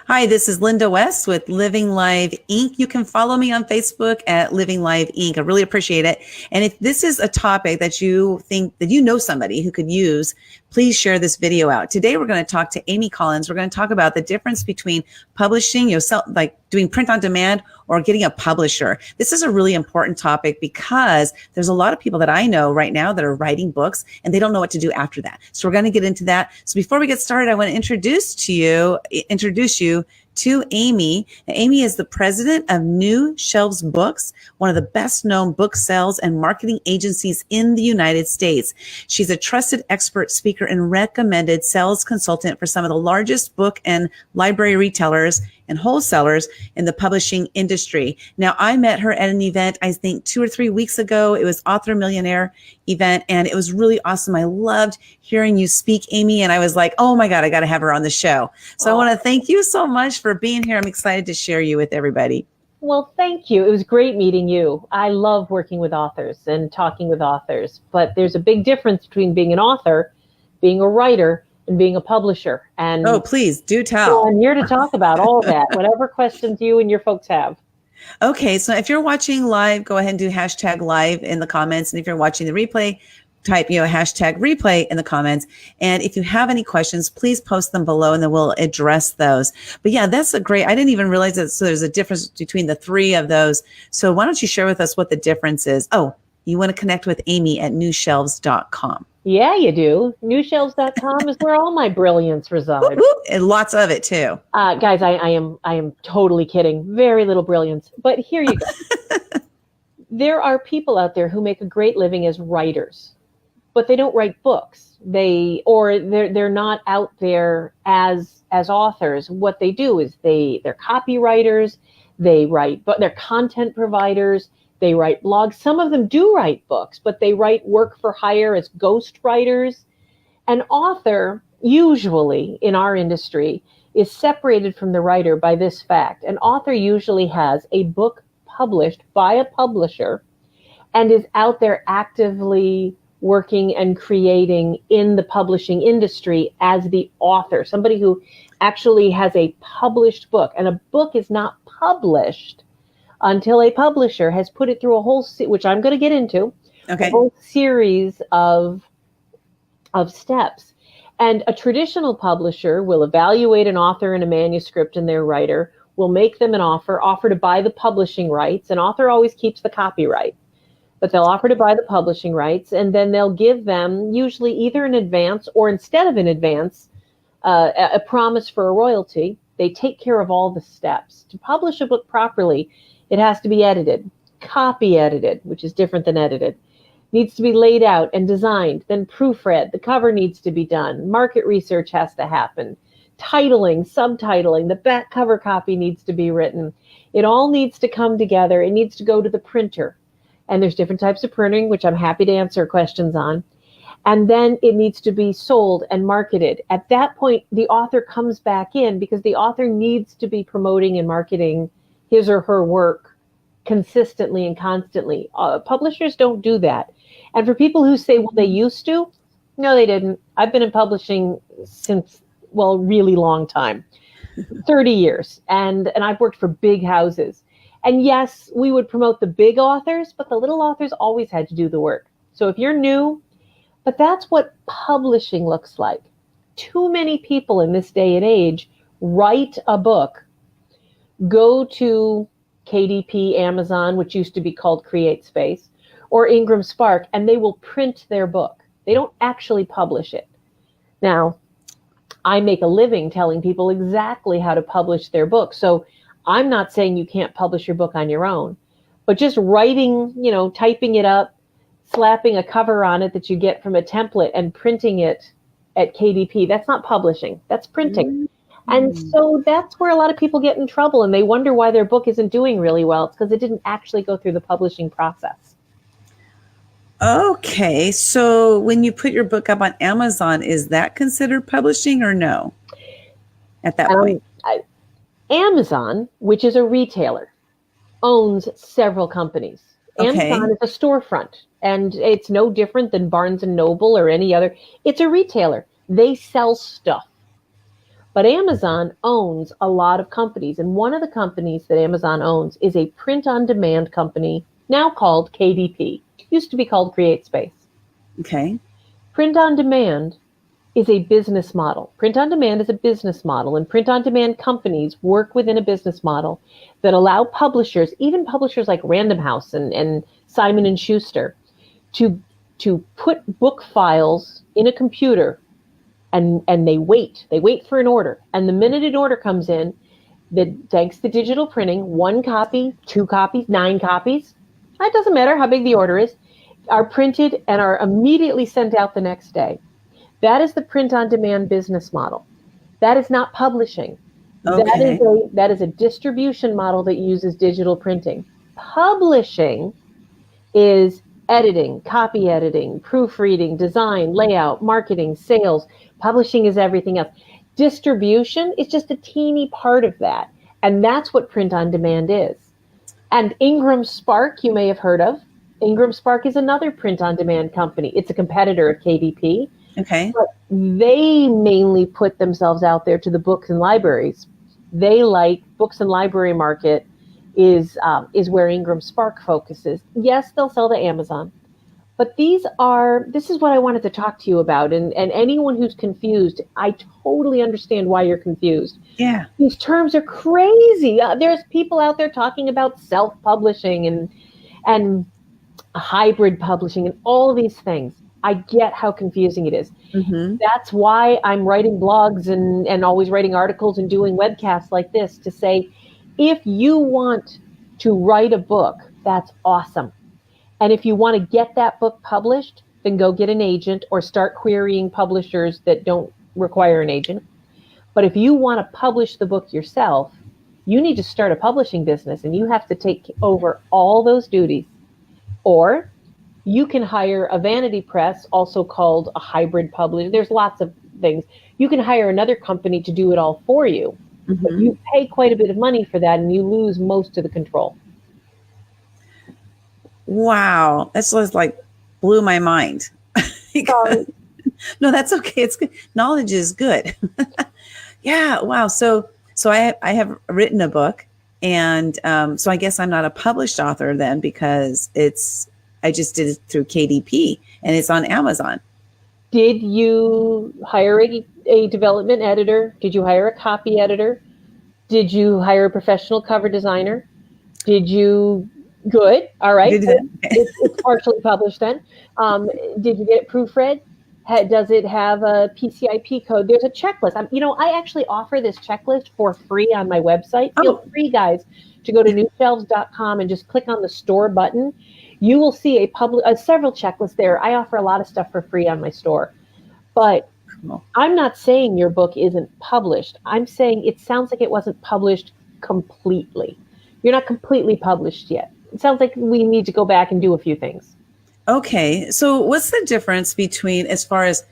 Hi, this is Linda West with Living Live Inc. You can follow me on Facebook at Living Live Inc. I really appreciate it. And if this is a topic that you think that you know somebody who could use, please share this video out. Today, we're going to talk to Amy Collins. We're going to talk about the difference between publishing, like doing print on demand or getting a publisher. This is a really important topic because there's a lot of people that I know right now that are writing books and they don't know what to do after that. So we're going to get into that. So before we get started, I want to introduce you to Amy. Amy is the president of New Shelves Books, one of the best known book sales and marketing agencies in the United States. She's a trusted expert speaker and recommended sales consultant for some of the largest book and library retailers and wholesalers in the publishing industry. Now, I met her at an event, I think 2 or 3 weeks ago. It was Author Millionaire event, and it was really awesome. I loved hearing you speak, Amy, and I was like, oh my God, I got to have her on the show. So I want to thank you so much for being here. I'm excited to share you with everybody. Well, thank you. It was great meeting you. I love working with authors and talking with authors, but there's a big difference between being an author, being a writer, and being a publisher. And oh, please do tell. So I'm here to talk about all of that, whatever questions you and your folks have. Okay, so if you're watching live, go ahead and do hashtag live in the comments. And if you're watching the replay, type hashtag replay in the comments. And if you have any questions, please post them below and then we'll address those. But yeah, that's I didn't even realize that. So there's a difference between the three of those. So why don't you share with us what the difference is? Oh, you want to connect with Amy at newshelves.com. Yeah, you do. Newshelves.com is where all my brilliance resides. And lots of it too. Guys, I am totally kidding. Very little brilliance. But here you go. There are people out there who make a great living as writers, but they don't write books. They're not out there as authors. What they do is they're copywriters, they write, but they're content providers. They write blogs. Some of them do write books, but they write work for hire as ghost writers. An author, usually in our industry, is separated from the writer by this fact. An author usually has a book published by a publisher and is out there actively working and creating in the publishing industry as the author, somebody who actually has a published book. And a book is not published until a publisher has put it through a whole, which I'm going to get into, okay, a whole series of steps. And a traditional publisher will evaluate an author and a manuscript and their writer, will make them an offer to buy the publishing rights. An author always keeps the copyright, but they'll offer to buy the publishing rights, and then they'll give them usually either an advance or instead of an advance, a promise for a royalty. They take care of all the steps. To publish a book properly, it has to be edited, copy edited, which is different than edited. Needs to be laid out and designed, then proofread. The cover needs to be done. Market research has to happen. Titling, subtitling, the back cover copy needs to be written. It all needs to come together. It needs to go to the printer. And there's different types of printing, which I'm happy to answer questions on. And then it needs to be sold and marketed. At that point, the author comes back in because the author needs to be promoting and marketing his or her work consistently and constantly. Publishers don't do that. And for people who say, well, they used to, no, they didn't. I've been in publishing since, well, really long time, 30 years. And I've worked for big houses. And yes, we would promote the big authors, but the little authors always had to do the work. So if you're new, but that's what publishing looks like. Too many people in this day and age write a book, go to KDP, Amazon, which used to be called CreateSpace, or Ingram Spark, and they will print their book. They don't actually publish it. Now, I make a living telling people exactly how to publish their book. So I'm not saying you can't publish your book on your own, but just writing, typing it up, slapping a cover on it that you get from a template and printing it at KDP, that's not publishing, that's printing. And so that's where a lot of people get in trouble and they wonder why their book isn't doing really well. It's because it didn't actually go through the publishing process. Okay, so when you put your book up on Amazon, is that considered publishing or no at that point? Amazon, which is a retailer, owns several companies. Okay. Amazon is a storefront, and it's no different than Barnes & Noble or any other. It's a retailer. They sell stuff. But Amazon owns a lot of companies. And one of the companies that Amazon owns is a print-on-demand company now called KDP. It used to be called CreateSpace. Okay. Print-on-demand is a business model. Print-on-demand is a business model, and print-on-demand companies work within a business model that allow publishers, even publishers like Random House and Simon & Schuster, to put book files in a computer, and they wait for an order. And the minute an order comes in, thanks to digital printing, 1 copy, 2 copies, 9 copies, it doesn't matter how big the order is, are printed and are immediately sent out the next day. That is the print-on-demand business model. That is not publishing. Okay. That is a distribution model that uses digital printing. Publishing is editing, copy editing, proofreading, design, layout, marketing, sales. Publishing is everything else. Distribution is just a teeny part of that. And that's what print on demand is. And Ingram Spark, you may have heard of. Ingram Spark is another print on demand company. It's a competitor of KDP. Okay. But they mainly put themselves out there to the books and libraries. They like books and library market is where Ingram Spark focuses. Yes, they'll sell to Amazon, but this is what I wanted to talk to you about. And anyone who's confused, I totally understand why you're confused. Yeah. These terms are crazy. There's people out there talking about self-publishing and hybrid publishing and all of these things. I get how confusing it is. Mm-hmm. That's why I'm writing blogs and always writing articles and doing webcasts like this to say, if you want to write a book, that's awesome. And if you want to get that book published, then go get an agent or start querying publishers that don't require an agent. But if you want to publish the book yourself, you need to start a publishing business and you have to take over all those duties. Or you can hire a vanity press, also called a hybrid publisher. There's lots of things. You can hire another company to do it all for you. Mm-hmm. But you pay quite a bit of money for that and you lose most of the control. Wow. That's just like blew my mind. No, that's okay. It's good. Knowledge is good. Yeah. Wow. So I have written a book, and so I guess I'm not a published author then, because I just did it through KDP and it's on Amazon. Did you hire a development editor? Did you hire a copy editor? Did you hire a professional cover designer? Good. All right. It's partially published then. Did you get it proofread? Does it have a PCIP code? There's a checklist. I actually offer this checklist for free on my website. Feel free, guys, to go to newshelves.com and just click on the store button. You will see several checklists there. I offer a lot of stuff for free on my store. But I'm not saying your book isn't published. I'm saying it sounds like it wasn't published completely. You're not completely published yet. It sounds like we need to go back and do a few things. Okay. So what's the difference between, as far as,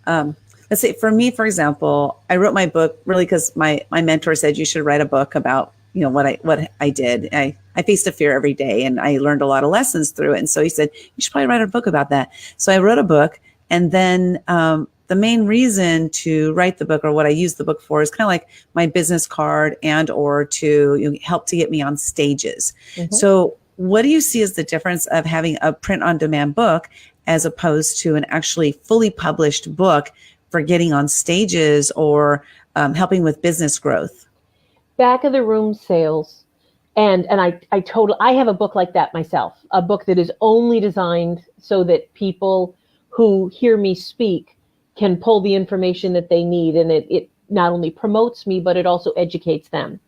let's say for me, for example, I wrote my book really because my mentor said you should write a book about, what I did. I faced a fear every day and I learned a lot of lessons through it. And so he said, you should probably write a book about that. So I wrote a book, and then, the main reason to write the book, or what I use the book for, is kind of like my business card or to help to get me on stages. Mm-hmm. So what do you see as the difference of having a print on demand book as opposed to an actually fully published book for getting on stages or helping with business growth? Back of the room sales. And I have a book like that myself, a book that is only designed so that people who hear me speak can pull the information that they need. And it not only promotes me, but it also educates them.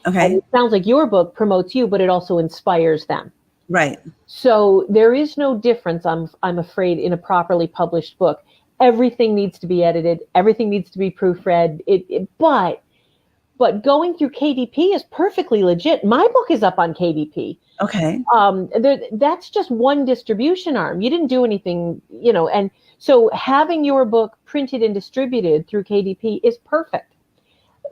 Okay. And it sounds like your book promotes you, but it also inspires them. Right. So there is no difference, I'm afraid, in a properly published book. Everything needs to be edited. Everything needs to be proofread. But going through KDP is perfectly legit. My book is up on KDP. Okay. That's just one distribution arm. You didn't do anything, and so having your book printed and distributed through KDP is perfect.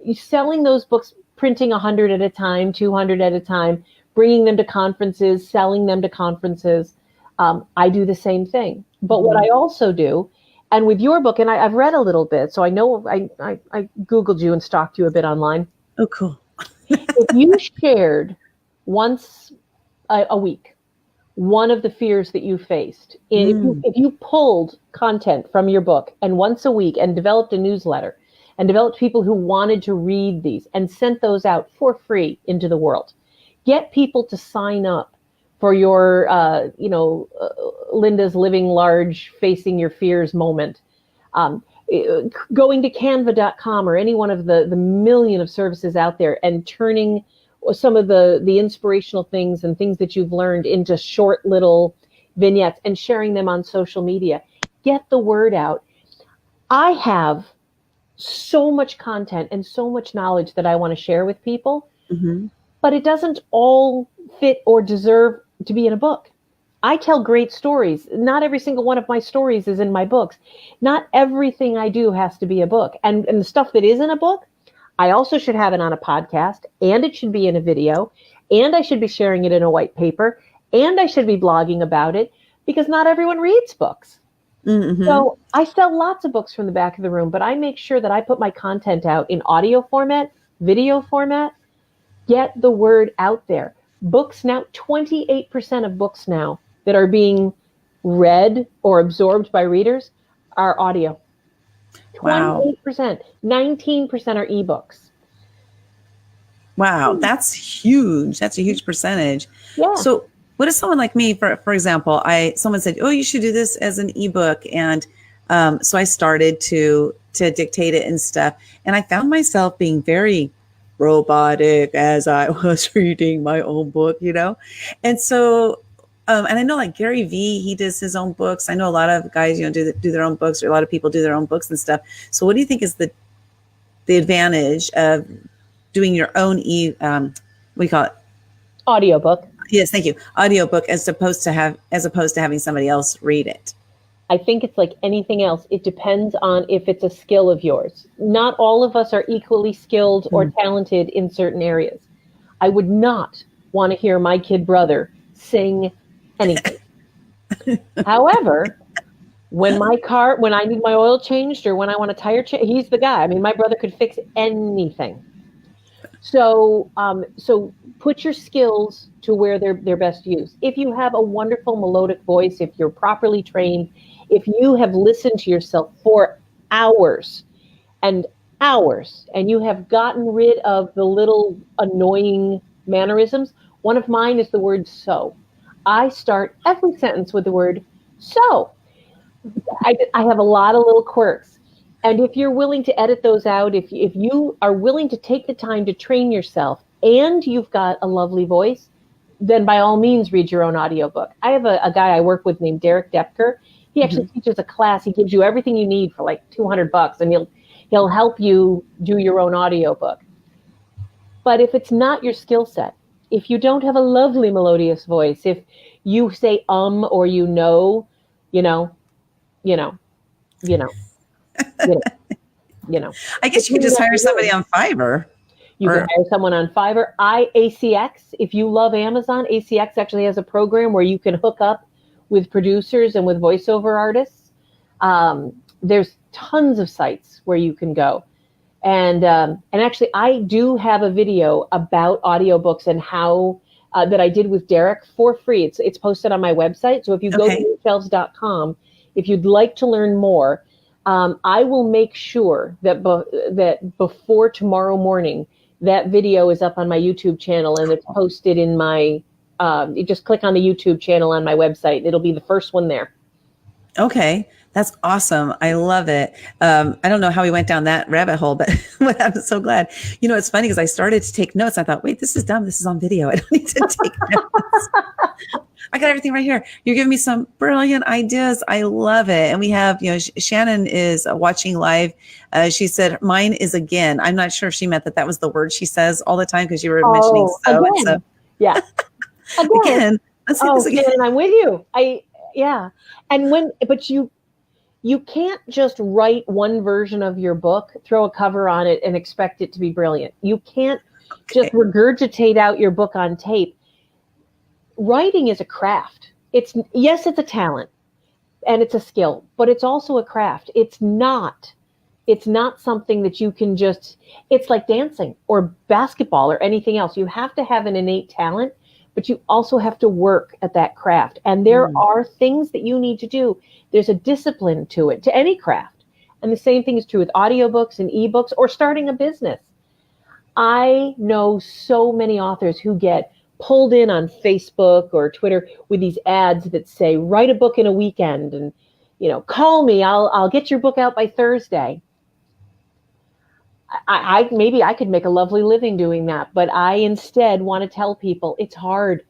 You're selling those books, printing 100 at a time, 200 at a time, bringing them to conferences, selling them to conferences. I do the same thing. But what I also do, And with your book, and I've read a little bit, so I know I Googled you and stalked you a bit online. Oh, cool. If you shared once a week one of the fears that you faced, if you pulled content from your book and once a week and developed a newsletter and developed people who wanted to read these and sent those out for free into the world, get people to sign up for your, Linda's Living Large, Facing Your Fears moment. Going to canva.com or any one of the million of services out there and turning some of the inspirational things and things that you've learned into short little vignettes and sharing them on social media. Get the word out. I have so much content and so much knowledge that I want to share with people, but it doesn't all fit or deserve to be in a book. I tell great stories. Not every single one of my stories is in my books. Not everything I do has to be a book. And the stuff that is in a book, I also should have it on a podcast, and it should be in a video, and I should be sharing it in a white paper, and I should be blogging about it, because not everyone reads books. So I sell lots of books from the back of the room, but I make sure that I put my content out in audio format, video format, get the word out there. Books now, 28% of books now that are being read or absorbed by readers are audio. 28%, 19% are ebooks. Wow, that's huge. That's a huge percentage. Yeah. So what if someone like me, for example, someone said, oh, you should do this as an ebook. And so I started to dictate it and stuff. And I found myself being very robotic as I was reading my own book, And so, and I know like Gary Vee, he does his own books. I know a lot of guys, do their own books, or a lot of people do their own books and stuff. So what do you think is the advantage of doing your own what do you call it? Audiobook. Yes, thank you. Audiobook as opposed to having somebody else read it. I think it's like anything else. It depends on if it's a skill of yours. Not all of us are equally skilled or talented in certain areas. I would not want to hear my kid brother sing anything. However, when I need my oil changed or when I want a tire change, he's the guy. I mean, my brother could fix anything. So put your skills to where they're best used. If you have a wonderful melodic voice, if you're properly trained, if you have listened to yourself for hours and hours, and you have gotten rid of the little annoying mannerisms, one of mine is the word so. I start every sentence with the word so. I have a lot of little quirks. And if you're willing to edit those out, if you are willing to take the time to train yourself and you've got a lovely voice, then by all means read your own audiobook. I have a guy I work with named Derek Depker. He actually teaches a class. He gives you everything you need for like $200, and he'll help you do your own audiobook. But if it's not your skill set, if you don't have a lovely melodious voice, if you say or you know. I guess you could just hire somebody on Fiverr. You can hire someone on Fiverr. ACX, if you love Amazon, ACX actually has a program where you can hook up with producers and with voiceover artists. There's tons of sites where you can go. And actually, I do have a video about audiobooks and how that I did with Derek for free. It's posted on my website. So if you go to shelves.com, if you'd like to learn more, I will make sure that that before tomorrow morning, that video is up on my YouTube channel and it's posted in my, you just click on the YouTube channel on my website. It'll be the first one there. Okay. That's awesome. I love it. I don't know how we went down that rabbit hole, but I'm so glad. It's funny because I started to take notes. I thought, wait, this is dumb. This is on video. I don't need to take notes. I got everything right here. You're giving me some brilliant ideas. I love it. And we have, Shannon is watching live. She said, mine is again. I'm not sure if she meant that was the word she says all the time because you were mentioning so. Again. So. Yeah. Again. Let's see this again. And I'm with you. But you can't just write one version of your book, throw a cover on it, and expect it to be brilliant. You can't just regurgitate out your book on tape. Writing is a craft. It's a talent. and it's a skill, but it's also a craft. It's not something that you can just, it's like dancing or basketball or anything else. You have to have an innate talent, but you also have to work at that craft. And there are things that you need to do. There's a discipline to it, to any craft. And the same thing is true with audiobooks and ebooks or starting a business. I know so many authors who get pulled in on Facebook or Twitter with these ads that say, write a book in a weekend and, call me, I'll get your book out by Thursday. I maybe I could make a lovely living doing that, but I instead want to tell people it's hard.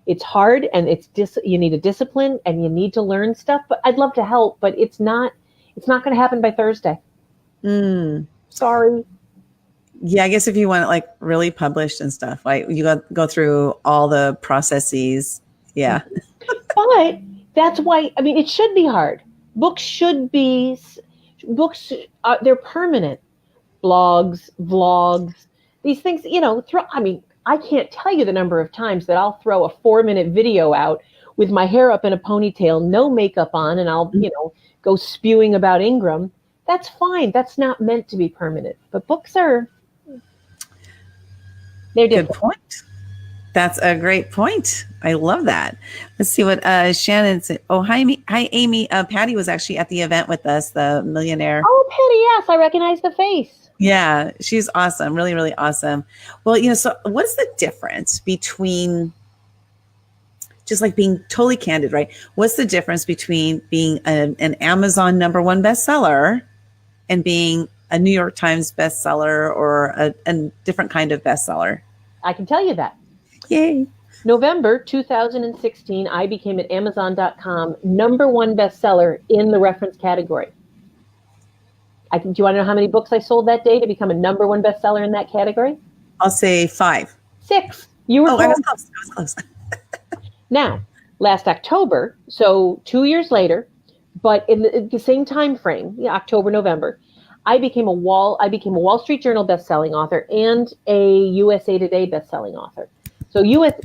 It's hard, and you need a discipline and you need to learn stuff, but I'd love to help, but it's not going to happen by Thursday. Sorry. Yeah, I guess if you want it like really published and stuff, like you go through all the processes. Yeah. But that's why, it should be hard. Books, they're permanent. Blogs, vlogs, these things, I can't tell you the number of times that I'll throw a 4-minute video out with my hair up in a ponytail, no makeup on, and I'll, go spewing about Ingram. That's fine. That's not meant to be permanent. But books they're different. Good point. That's a great point. I love that. Let's see what Shannon said. Oh, hi, Amy. Patty was actually at the event with us, the millionaire. Oh, Patty, yes, I recognize the face. Yeah, she's awesome. Really, really awesome. Well, so what's the difference between, just like being totally candid, right? What's the difference between being an Amazon #1 bestseller and being a New York Times bestseller or a different kind of bestseller? I can tell you that. Yay. November 2016, I became at Amazon.com #1 bestseller in the reference category. Do you want to know how many books I sold that day to become a #1 bestseller in that category? I'll say 5. 6. You were I was close. Now, last October, so 2 years later, but in the same time frame, October, November, I became a Wall Street Journal bestselling author and a USA Today bestselling author. So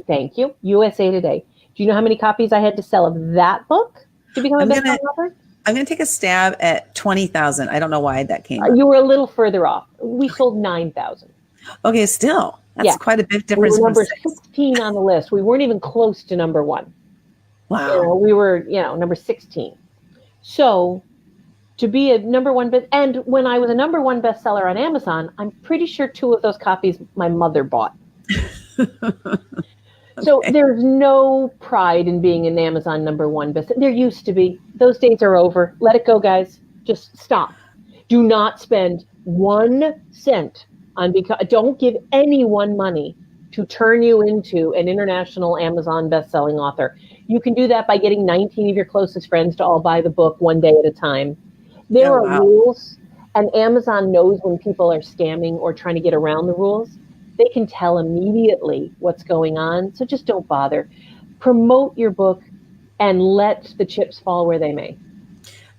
thank you, USA Today. Do you know how many copies I had to sell of that book to become a bestselling author? I'm going to take a stab at 20,000. I don't know why that came. You were a little further off. We sold 9,000. Okay, still, that's quite a big difference. We were number 16 on the list. We weren't even close to #1. Wow. We were, number 16. So to be a #1 and when I was a #1 bestseller on Amazon, I'm pretty sure 2 of those copies my mother bought. So there's no pride in being an Amazon #1 bestseller. There used to be. Those days are over. Let it go, guys. Just stop. Do not spend 1 cent on don't give anyone money to turn you into an international Amazon bestselling author. You can do that by getting 19 of your closest friends to all buy the book one day at a time. There are rules, and Amazon knows when people are scamming or trying to get around the rules. They can tell immediately what's going on, so just don't bother. Promote your book and let the chips fall where they may.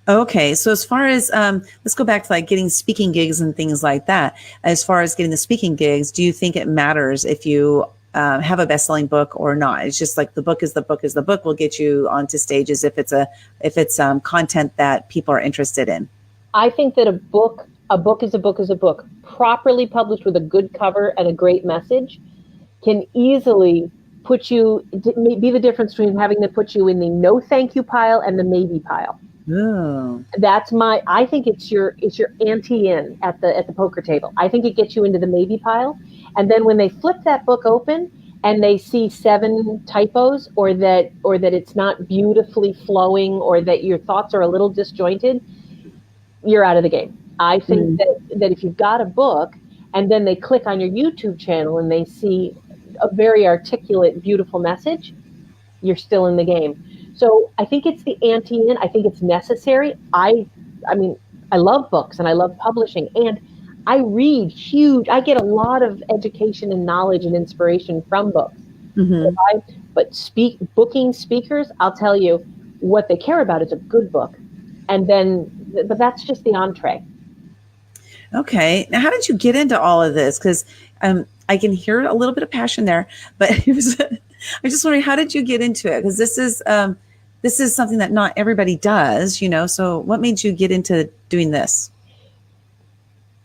Okay, so as far as, let's go back to like getting speaking gigs and things like that. As far as getting the speaking gigs, do you think it matters if you have a best-selling book or not? It's just like the book is the book is the book will get you onto stages if it's content that people are interested in. I think that a book is a book is a book. Properly published with a good cover and a great message can easily be the difference between having to put you in the no thank you pile and the maybe pile. Oh. I think it's your ante-in at the poker table. I think it gets you into the maybe pile. And then when they flip that book open and they see 7 typos or that it's not beautifully flowing or that your thoughts are a little disjointed, you're out of the game. I think that if you've got a book and then they click on your YouTube channel and they see a very articulate, beautiful message, you're still in the game. So I think it's the ante-in. I think it's necessary. I love books and I love publishing and I read I get a lot of education and knowledge and inspiration from books. Mm-hmm. Booking speakers, I'll tell you, what they care about is a good book. But that's just the entree. Okay. Now, how did you get into all of this? Because I can hear a little bit of passion there, but I'm just wondering, how did you get into it? Because this is this is something that not everybody does, so what made you get into doing this?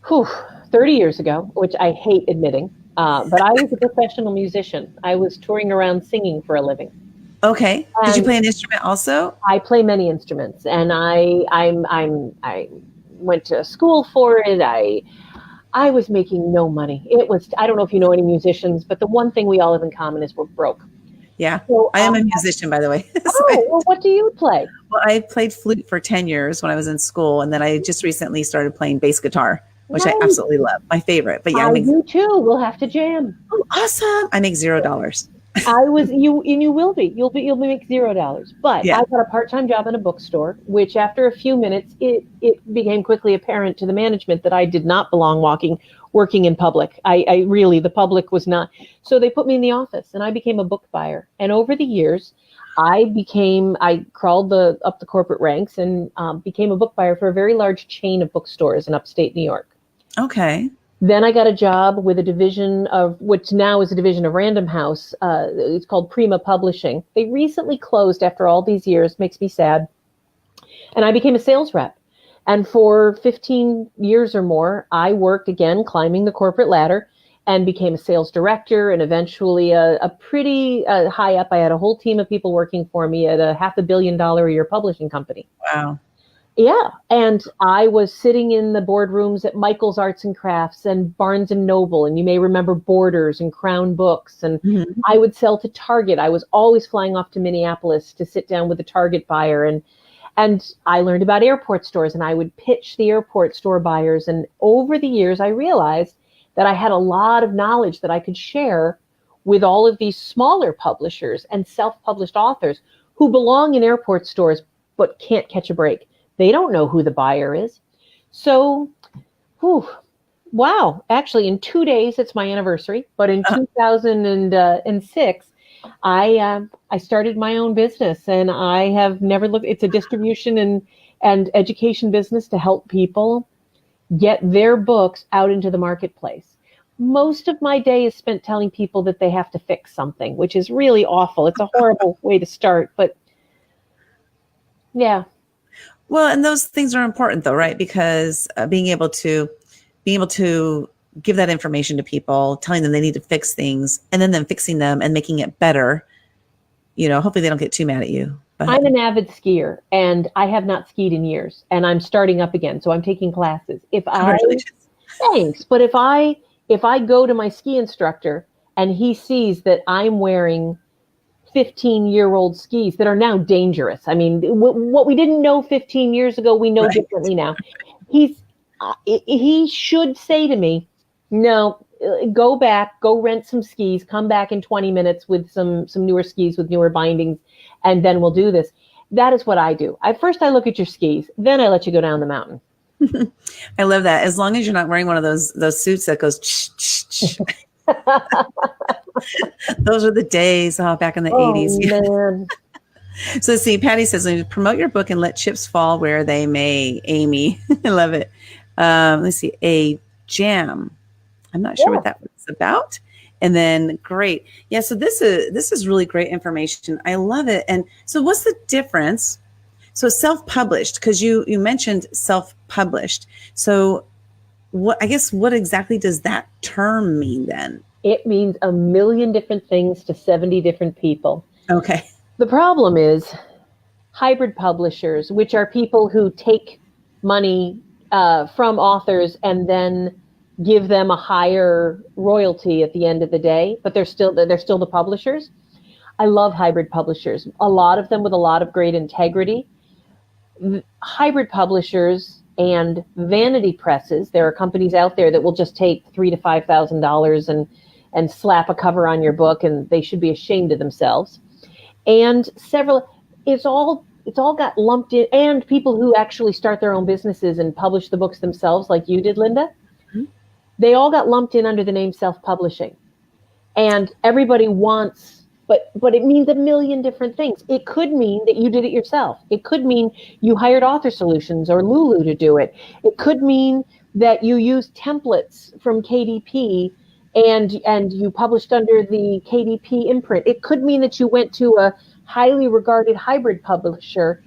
30 years ago, which I hate admitting, but I was a professional musician. I was touring around singing for a living. Okay. Did you play an instrument also? I play many instruments, and I went to school for it. I was making no money. I don't know if you know any musicians, but the one thing we all have in common is we're broke. Yeah. So, I am a musician, by the way. Well, what do you play? Well, I played flute for 10 years when I was in school, and then I just recently started playing bass guitar, which I absolutely love. My favorite. But yeah, I do too. We'll have to jam. Oh, awesome. I make $0. You will be. You'll make $0. But I got a part-time job in a bookstore, which after a few minutes, it became quickly apparent to the management that I did not belong working in public. I really, the public was not. So they put me in the office, and I became a book buyer. And over the years, I crawled up the corporate ranks and became a book buyer for a very large chain of bookstores in upstate New York. Okay. Then I got a job with a division of, which now is a division of Random House. It's called Prima Publishing. They recently closed after all these years, makes me sad. And I became a sales rep. And for 15 years or more, I worked again, climbing the corporate ladder, and became a sales director and eventually a pretty high up. I had a whole team of people working for me at a $500 million a year publishing company. Wow. Yeah. And I was sitting in the boardrooms at Michael's Arts and Crafts and Barnes and Noble. And you may remember Borders and Crown Books. And I would sell to Target. I was always flying off to Minneapolis to sit down with a Target buyer. And I learned about airport stores, and I would pitch the airport store buyers. And over the years, I realized that I had a lot of knowledge that I could share with all of these smaller publishers and self-published authors who belong in airport stores but can't catch a break. They don't know who the buyer is. So, wow. Actually, in 2 days, it's my anniversary. But in 2006, I started my own business, and I have never looked. It's a distribution and education business to help people get their books out into the marketplace. Most of my day is spent telling people that they have to fix something, which is really awful. It's a horrible way to start, but yeah. Well, and those things are important though, right? Because being able to give that information to people, telling them they need to fix things, and then them fixing them and making it better, hopefully they don't get too mad at you. But I'm an avid skier, and I have not skied in years, and I'm starting up again. So I'm taking classes. Thanks. But if I go to my ski instructor and he sees that I'm wearing 15-year-old skis that are now dangerous. I mean, what we didn't know 15 years ago, we know differently now. He should say to me, no, go back, go rent some skis, come back in 20 minutes with some newer skis with newer bindings, and then we'll do this. That is what I do. First I look at your skis, then I let you go down the mountain. I love that. As long as you're not wearing one of those suits that goes those are the days back in the 80s. Man. So see, Patty says, promote your book and let chips fall where they may. Amy. I love it. Let's see, a jam. I'm not sure what that was about. And then great. Yeah. So this is really great information. I love it. And so what's the difference? So self-published, because you mentioned self-published. So what exactly does that term mean then? It means a million different things to 70 different people. Okay. The problem is hybrid publishers, which are people who take money from authors and then give them a higher royalty at the end of the day, but they're still the publishers. I love hybrid publishers, a lot of them with a lot of great integrity. Hybrid publishers and vanity presses, there are companies out there that will just take $3,000 to $5,000 and slap a cover on your book, and they should be ashamed of themselves. And it's all got lumped in, and people who actually start their own businesses and publish the books themselves, like you did, Linda, they all got lumped in under the name self-publishing. And everybody wants, but it means a million different things. It could mean that you did it yourself. It could mean you hired Author Solutions or Lulu to do it. It could mean that you used templates from KDP and you published under the KDP imprint. It could mean that you went to highly regarded hybrid publisher.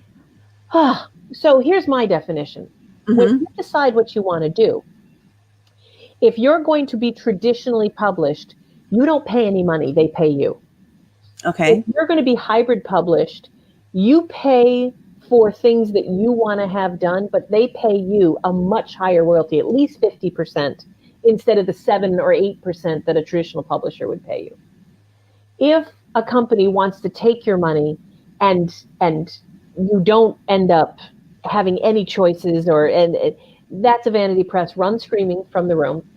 So here's my definition. When you decide what you want to do, if you're going to be traditionally published, you don't pay any money, they pay you. Okay. If you're going to be hybrid published, you pay for things that you want to have done, but they pay you a much higher royalty, at least 50%, instead of the 7 or 8% that a traditional publisher would pay you. If a company wants to take your money and you don't end up having any choices, that's a vanity press, run screaming from the room.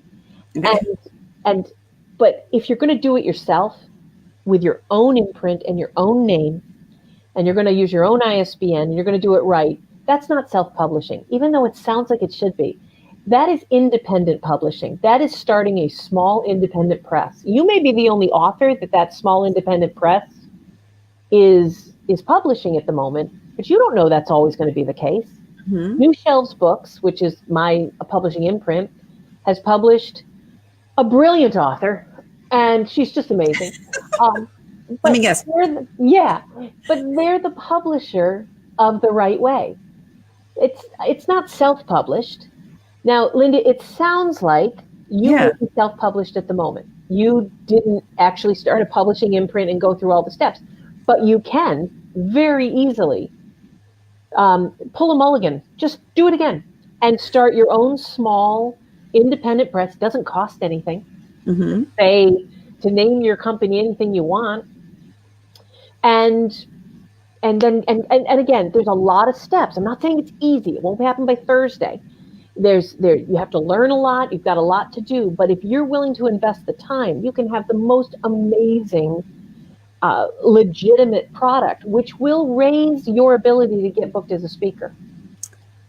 Okay. But if you're going to do it yourself with your own imprint and your own name, and you're going to use your own ISBN, and you're going to do it right, that's not self-publishing, even though it sounds like it should be. That is independent publishing. That is starting a small independent press. You may be the only author that small independent press is publishing at the moment, but you don't know that's always going to be the case. New Shelves Books, which is my publishing imprint, has published a brilliant author, and she's just amazing. Let me guess. But they're the publisher of The Right Way. It's not self-published. Now, Linda, it sounds like you may be self-published at the moment. You didn't actually start a publishing imprint and go through all the steps, but you can very easily pull a mulligan. Just do it again and start your own small independent press. It doesn't cost anything. Say to name your company anything you want. And again, there's a lot of steps. I'm not saying it's easy. It won't happen by Thursday. You have to learn a lot. You've got a lot to do. But if you're willing to invest the time, you can have the most amazing, legitimate product, which will raise your ability to get booked as a speaker.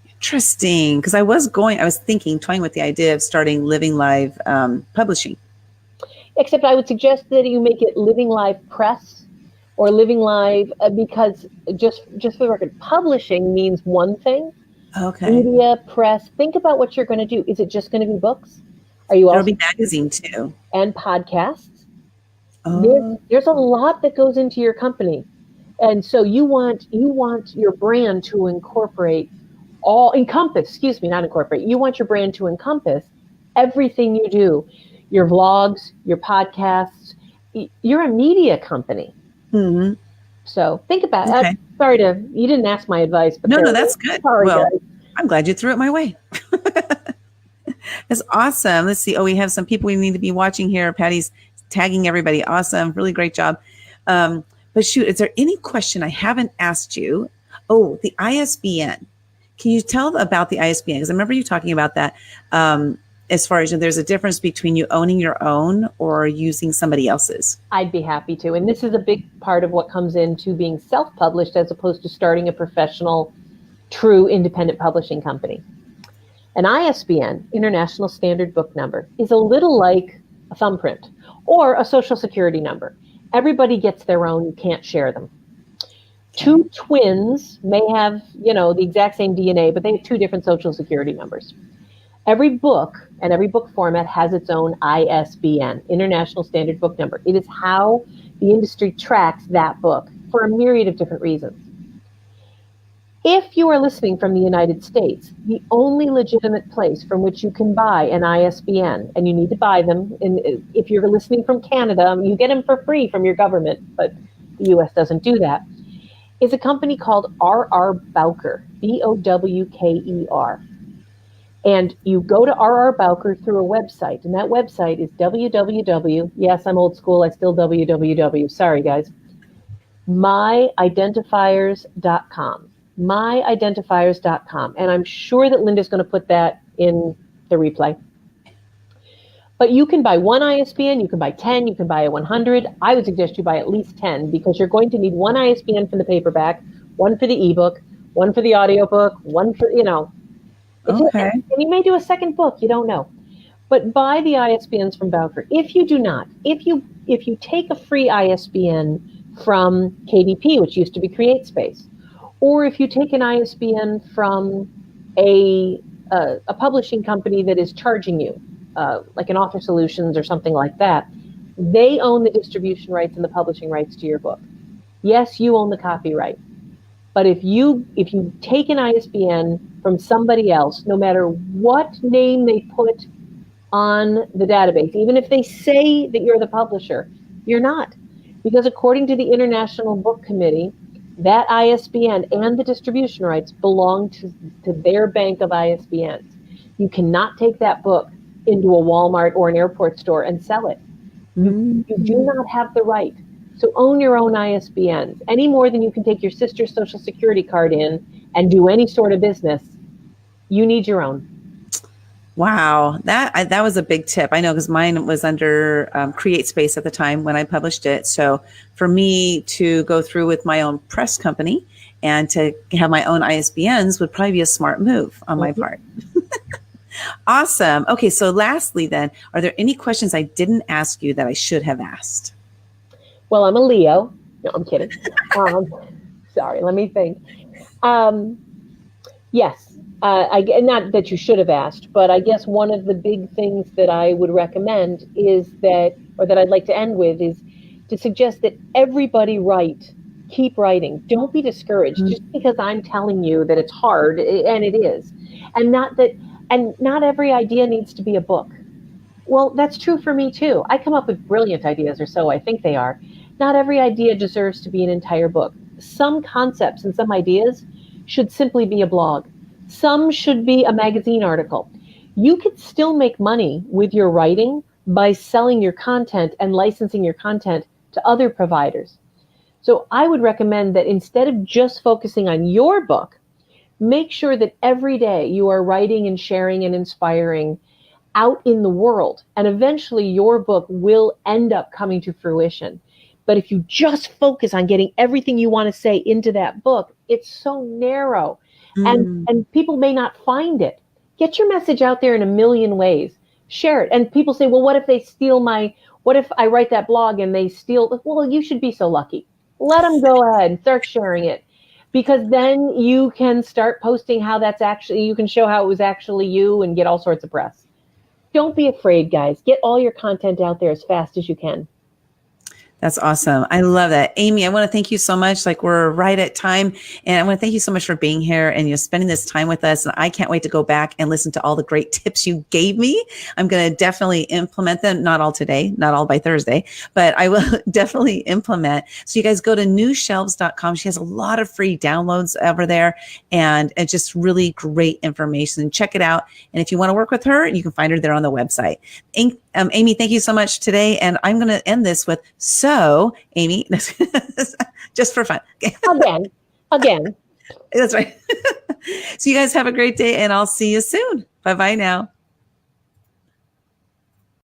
Interesting. Because I was toying with the idea of starting Living Live publishing. Except I would suggest that you make it Living Live Press or Living Live, because just for the record, publishing means one thing. Okay. Media, press. Think about what you're going to do. Is it just going to be books? Are you also There'll be magazine too, and podcasts? Oh. There's a lot that goes into your company, and so you want your brand to encompass. You want your brand to encompass everything you do. Your vlogs, your podcasts. You're a media company. So think about it. Okay. Sorry you didn't ask my advice. But No, that's good. Sorry, well, guys. I'm glad you threw it my way. That's awesome. Let's see. Oh, we have some people we need to be watching here. Patty's tagging everybody. Awesome. Really great job. But shoot, is there any question I haven't asked you? Oh, the ISBN. Can you tell about the ISBN? Because I remember you talking about that. As far as there's a difference between you owning your own or using somebody else's. I'd be happy to. And this is a big part of what comes into being self-published as opposed to starting a professional, true independent publishing company. An ISBN, International Standard Book Number, is a little like a thumbprint or a social security number. Everybody gets their own. You can't share them. Two twins may have, the exact same DNA, but they have two different social security numbers. Every book and every book format has its own ISBN, International Standard Book Number. It is how the industry tracks that book for a myriad of different reasons. If you are listening from the United States, the only legitimate place from which you can buy an ISBN, and you need to buy them, and if you're listening from Canada, you get them for free from your government, but the U.S. doesn't do that, is a company called R.R. Bowker, B-O-W-K-E-R. And you go to R.R. Bowker through a website, and that website is www. Yes, I'm old school. I still www. Sorry, guys. myidentifiers.com. myidentifiers.com. And I'm sure that Linda's going to put that in the replay. But you can buy one ISBN, you can buy 10, you can buy a 100. I would suggest you buy at least 10 because you're going to need one ISBN for the paperback, one for the ebook, one for the audiobook, one for, Okay. And you may do a second book, you don't know. But buy the ISBNs from Bowker. If you do not, if you take a free ISBN from KDP, which used to be CreateSpace, or if you take an ISBN from a publishing company that is charging you, like an Author Solutions or something like that, they own the distribution rights and the publishing rights to your book. Yes, you own the copyright. But if you take an ISBN from somebody else, no matter what name they put on the database, even if they say that you're the publisher, you're not. Because according to the International Book Committee, that ISBN and the distribution rights belong to their bank of ISBNs. You cannot take that book into a Walmart or an airport store and sell it. You do not have the right. So own your own ISBNs, any more than you can take your sister's social security card in and do any sort of business. You need your own. Wow, that was a big tip. I know, because mine was under CreateSpace at the time when I published it. So for me to go through with my own press company and to have my own ISBNs would probably be a smart move on my part. Awesome. Okay, so lastly then, are there any questions I didn't ask you that I should have asked? Well, I'm a Leo. No, I'm kidding. Sorry, let me think. Yes. Not that you should have asked, but I guess one of the big things that I would recommend is that, or that I'd like to end with, is to suggest that everybody write. Keep writing. Don't be discouraged just because I'm telling you that it's hard, and it is. And not every idea needs to be a book. Well, that's true for me too. I come up with brilliant ideas, or so I think they are. Not every idea deserves to be an entire book. Some concepts and some ideas should simply be a blog. Some should be a magazine article. You could still make money with your writing by selling your content and licensing your content to other providers. So I would recommend that instead of just focusing on your book, make sure that every day you are writing and sharing and inspiring out in the world. And eventually your book will end up coming to fruition. But if you just focus on getting everything you want to say into that book, it's so narrow. And people may not find it. Get your message out there in a million ways. Share it. And people say, well, what if they steal what if I write that blog and they steal? Well, you should be so lucky. Let them go ahead and start sharing it. Because then you can start posting you can show how it was actually you and get all sorts of press. Don't be afraid, guys. Get all your content out there as fast as you can. That's awesome. I love that. Amy, I want to thank you so much. Like, we're right at time. And I want to thank you so much for being here and spending this time with us. And I can't wait to go back and listen to all the great tips you gave me. I'm going to definitely implement them. Not all today, not all by Thursday, but I will definitely implement. So you guys go to newshelves.com. She has a lot of free downloads over there and just really great information. Check it out. And if you want to work with her, you can find her there on the website. Amy, thank you so much today. And I'm going to end this with, so Amy, just for fun. Again. That's right. So you guys have a great day and I'll see you soon. Bye-bye now.